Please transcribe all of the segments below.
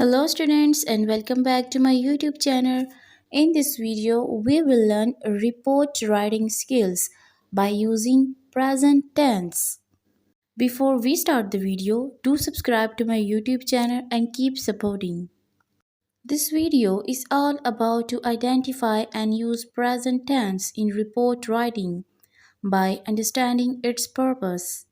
Hello students and welcome back to my YouTube channel. In this video, we will learn report writing skills by using present tense. Before we start the video, do subscribe to my YouTube channel and keep supporting. This video is all about to identify and use present tense in report writing by understanding its purpose.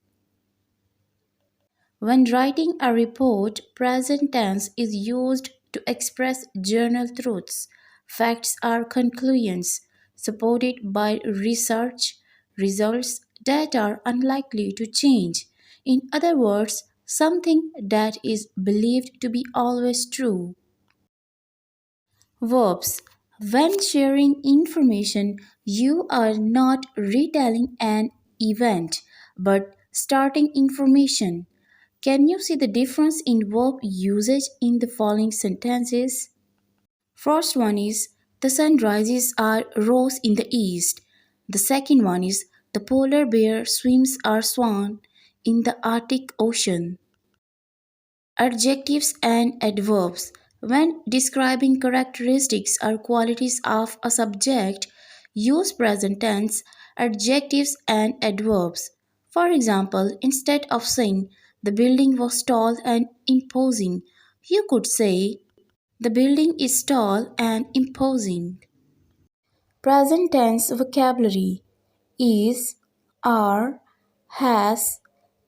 When writing a report, present tense is used to express journal truths, facts, or conclusions supported by research results that are unlikely to change. In other words, something that is believed to be always true. Verbs. When sharing information, you are not retelling an event but starting information. Can you see the difference in verb usage in the following sentences? First one is the sun rises or rose in the east. The second one is the polar bear swims or swam in the Arctic Ocean. Adjectives and adverbs. When describing characteristics or qualities of a subject, use present tense adjectives and adverbs. For example, instead of saying the building was tall and imposing, you could say the building is tall and imposing. Present tense vocabulary is, are, has,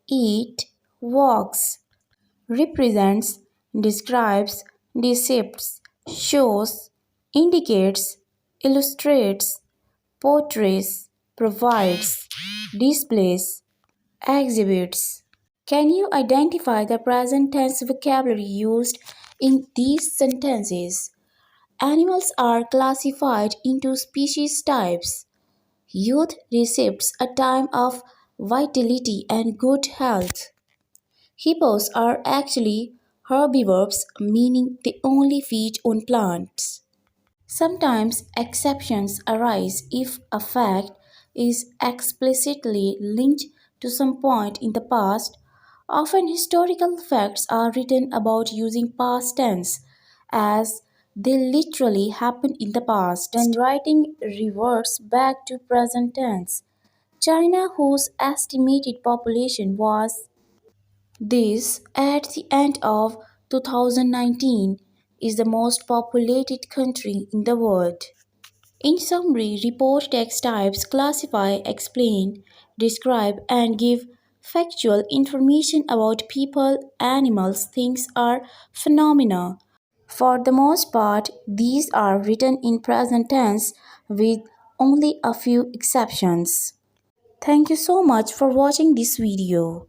eat, walks. Represents, describes, depicts, shows, indicates, illustrates, portrays, provides, displays, exhibits. Can you identify the present tense vocabulary used in these sentences? Animals are classified into species types. Youth receives a time of vitality and good health. Hippos are actually herbivores, meaning they only feed on plants. Sometimes exceptions arise if a fact is explicitly linked to some point in the past. Often historical facts are written about using past tense as they literally happened in the past. When writing reverts back to present tense. China, whose estimated population was this, at the end of 2019, is the most populated country in the world. In summary, report text types classify, explain, describe, and give factual information about people, animals, things, or phenomena. For the most part, these are written in present tense with only a few exceptions. Thank you so much for watching this video.